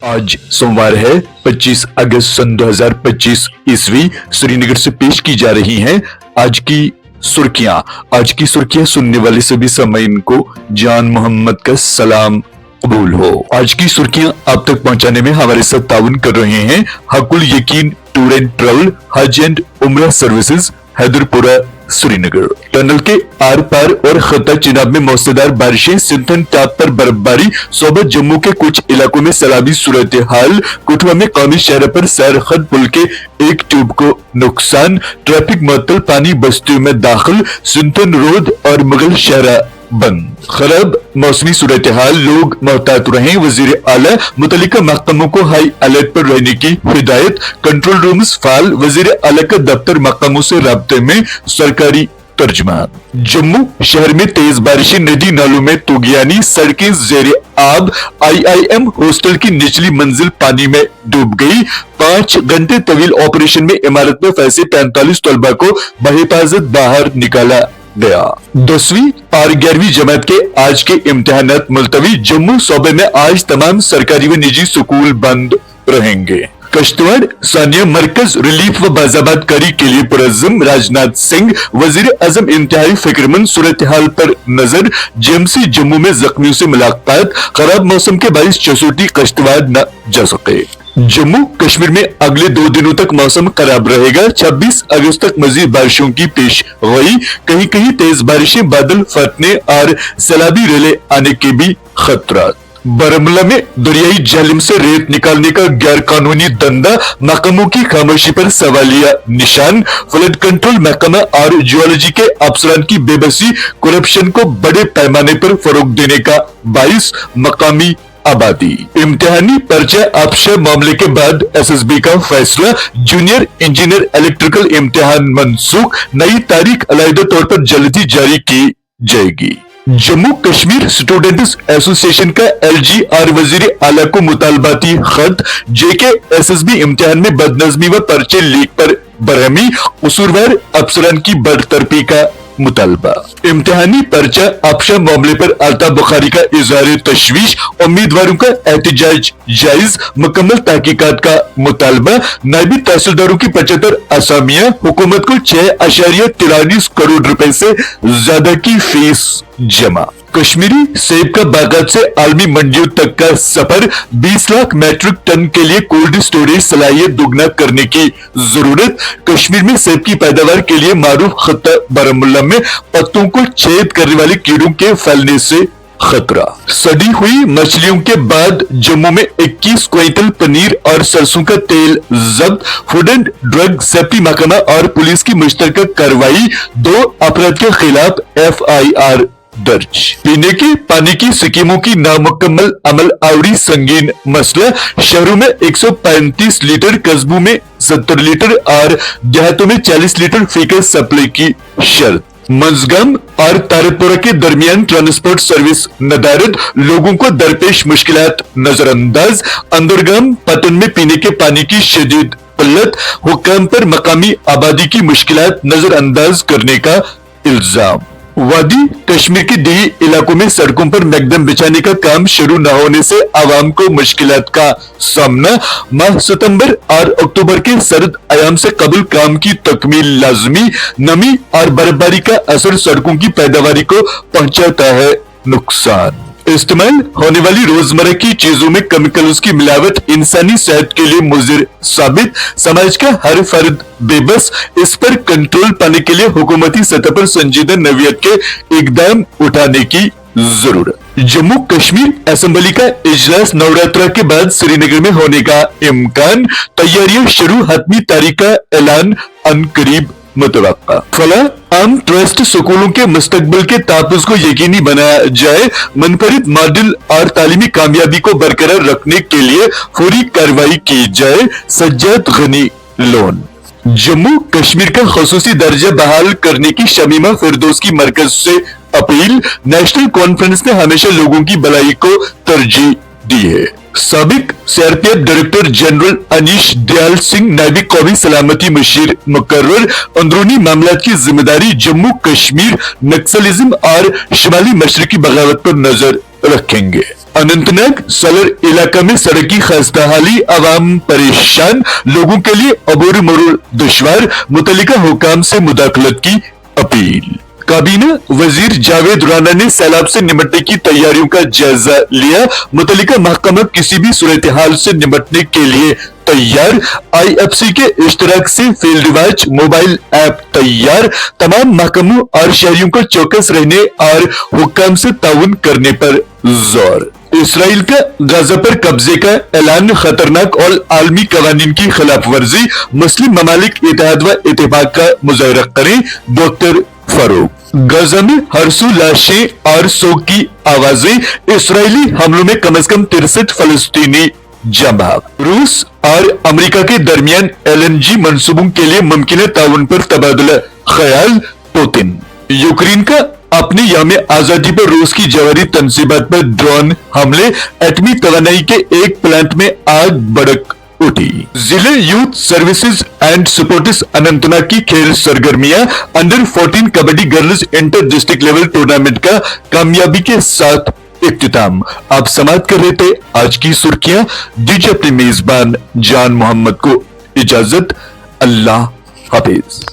आज सोमवार है 25 अगस्त सन 2025 ईस्वी। श्रीनगर से पेश की जा रही हैं आज की सुर्खियां सुनने वाले सभी सामीन को जान मोहम्मद का सलाम कबूल हो। आज की सुर्खियां आप तक पहुंचाने में हमारे साथ ताउन कर रहे हैं हकुल यकीन टूर एंड ट्रेवल हज एंड उम्रा सर्विसेज हैदरपुरा श्रीनगर। टनल के आर पार और खता चिनाब में मौसलाधार बारिशें, सिंथन टाप पर बर्फबारी, सोबत जम्मू के कुछ इलाकों में सैलाबी सूरत हाल, कठुआ में कौमी शहर पर सैरखद पुल के एक ट्यूब को नुकसान, ट्रैफिक मुअत्तल, पानी बस्तियों में दाखिल, सिंथन रोड और मुगल शहरा बंद। खराब मौसमी सूरत हाल, लोग मोहतात रहें। वजीर आला मुतल्लिका महकमों को हाई अलर्ट पर रहने की हिदायत, कंट्रोल रूम्स फाल, वजीर आला का दफ्तर महकमों से राब्ते में, सरकारी तर्जुमा। जम्मू शहर में तेज बारिशें, नदी नालों में तुगियानी, सड़कें जेर आब, IIM हॉस्टल की निचली मंजिल पानी में डूब गई। 5 घंटे तवील ऑपरेशन में इमारत में फंसे 45 तलबा को बहिफाजत बाहर निकाला गया। 10वीं और 11वीं जमात के आज के इम्तिहानात मुलतवी। जम्मू सूबे में आज तमाम सरकारी व निजी स्कूल बंद रहेंगे। कश्तवाड़ सानिया मरकज रिलीफ व बाजाबात कारी के लिए पुरज़्ज़म। राजनाथ सिंह वजीर आजम इंतहाई फिक्रमंद, सूरत हाल पर नजर। JMC जम्मू में जख्मियों से मुलाकात, खराब मौसम के बाइस चसोटी कश्तवाड़ न जा सके। जम्मू कश्मीर में अगले 2 दिनों तक मौसम खराब रहेगा। 26 अगस्त तक मजीद बारिशों की पेशगोई, कहीं कहीं तेज बारिशें, बादल फटने और सैलाबी रेले आने के भी खतरा। बारामूला में दरियाई जालिम से रेत निकालने का गैर कानूनी धंधा, महकमों की खामोशी पर सवालिया निशान। फ्लड कंट्रोल महकमा और जियोलॉजी के अफसरान की बेबसी करप्शन को बड़े पैमाने पर फरोग देने का बाइस। मकामी आबादी इम्तिहानी पर्चा आपशा मामले के बाद SSB का फैसला, जूनियर इंजीनियर इलेक्ट्रिकल इम्तिहान मनसूख, नई तारीख अलग तौर पर जल्दी जारी की जाएगी। जम्मू कश्मीर स्टूडेंट्स एसोसिएशन का LG और वजीर आला को मुतालबाती खत। JK SSB इम्तिहान में बदनजमी व पर्चे लीक पर बरहमी, कसूरवार अफसरान की बरतरफी का मुतालबा। इम्तिहानी पर्चा आपशा मामले पर अल्ताफ बुखारी का इजहार तशवीश, उम्मीदवारों का एहतजाज जायज, मुकम्मल तहकीकात का मुतालबा। नायबी तहसीलदारों की 75 असामियां, हुकूमत को 6.43 करोड़ रुपए से ज्यादा की फीस जमा। कश्मीरी सेब का बागात से आलमी मंडियों तक का सफर, 20 लाख मैट्रिक टन के लिए कोल्ड स्टोरेज सलाहियत दुगना करने की जरूरत। कश्मीर में सेब की पैदावार के लिए मारूफ खत्ता बारामूला में पत्तों को छेद करने वाले कीड़ों के फैलने से खतरा। सड़ी हुई मछलियों के बाद जम्मू में 21 क्विंटल पनीर और सरसों का तेल जब्त। फूड एंड ड्रग सेफ्टी महकमा और पुलिस की मुश्तरका कार्रवाई, 2 अपराध के खिलाफ FIR दर्ज। पीने के पानी की स्कीमों की नामुकम्मल अमल आवड़ी संगीन मसला। शहरों में 135 लीटर, कस्बों में 70 लीटर और देहातों में 40 लीटर फीकस सप्लाई की शर्त। मंजगाम और तारकपुरा के दरमियान ट्रांसपोर्ट सर्विस नदारद, लोगों को दरपेश मुश्किलात नजरअंदाज। अंदरगाम पतन में पीने के पानी की शदीद किल्लत, हुक्काम पर मकामी आबादी की मुश्किलात नजरअंदाज करने का इल्जाम। वादी कश्मीर के देही इलाकों में सड़कों पर मैकदम बिछाने का काम शुरू न होने से आवाम को मुश्किलात का सामना। माह सितंबर और अक्टूबर के सर्द अयाम से कबल काम की तकमील लाजमी। नमी और बर्फबारी का असर सड़कों की पैदावारी को पहुंचाता है नुकसान। इस्तेमाल होने वाली रोजमर्रा की चीजों में केमिकल्स की मिलावट इंसानी सेहत के लिए मुज़िर साबित। समाज का हर फर्द बेबस, इस पर कंट्रोल पाने के लिए हुकूमती सतह पर संजीदा नवीयत के इकदाम उठाने की जरूरत। जम्मू कश्मीर असेंबली का इजलास नवरात्रा के बाद श्रीनगर में होने का इम्कान, तैयारियां शुरू, हतमी तारीख का ऐलान अनकरीब मुतवक्का। फला आम ट्रस्ट स्कूलों के मुस्तकबिल के तहफ़्फ़ुज़ को यकीनी बनाया जाए, मुनफरिद मॉडल और तालीमी कामयाबी को बरकरार रखने के लिए फौरी कार्रवाई की जाए। सज्जाद गनी लोन। जम्मू कश्मीर का खसूसी दर्जा बहाल करने की शमीमा फिरदौस की मरकज से अपील। नेशनल कॉन्फ्रेंस ने हमेशा लोगों की भलाई को तरजीह दी है। साबिक CRPF director general Anish Dayal Singh नायब कौमी सलामती मुशीर मुकर्रर अंदरूनी मामलात की जिम्मेदारी जम्मू कश्मीर नक्सलिज्म और शुमाली मशरकी बगावत पर नजर रखेंगे। अनंतनाग सलर इलाका में सड़क की खस्ताहाली, अवाम परेशान, लोगों के लिए अबूर मरूर दुश्वार, मुतल्लिका हुकाम से मुदाखलत की अपील। काबीना वजीर जावेद राना ने सैलाब से निपटने की तैयारियों का जायजा लिया। मुतल्लिका महकमा किसी भी सूरत हाल से निपटने के लिए तैयार। IFC के इश्तराक से फील्ड वॉच मोबाइल ऐप तैयार। तमाम महकमों और शहरियों को चौकस रहने और हुक्काम से ताउन करने पर जोर। इसराइल का गाजा पर कब्जे का ऐलान, खतरनाक और आलमी कवानीन की खिलाफ वर्जी, मुस्लिम ममालिक इत्तेहाद व इत्तेफाक का मुजाहरा करें, डॉक्टर फारूक। गाजा में हरसू लाशें और शोक की आवाजें, इसराइली हमलों में कम से कम 63 फलस्तीनी जमा। रूस और अमेरिका के दरमियान LNG मंसूबों के लिए मुमकिन ताउन पर तबादला ख्याल, पुतिन। यूक्रेन का अपनी याम आजादी पर रूस की जवारी तनसीबात पर ड्रोन हमले, एटमी तवानाई के एक प्लांट में आग भड़क उठी। जिले youth services and supports Anantnag की खेल सरगर्मियां, under 14 kabaddi girls inter district level tournament का कामयाबी के साथ इख्तिताम। आप समाप्त कर रहे थे आज की सुर्खियां। दीजिए अपने मेजबान जान मोहम्मद को इजाजत। अल्लाह हाफिज।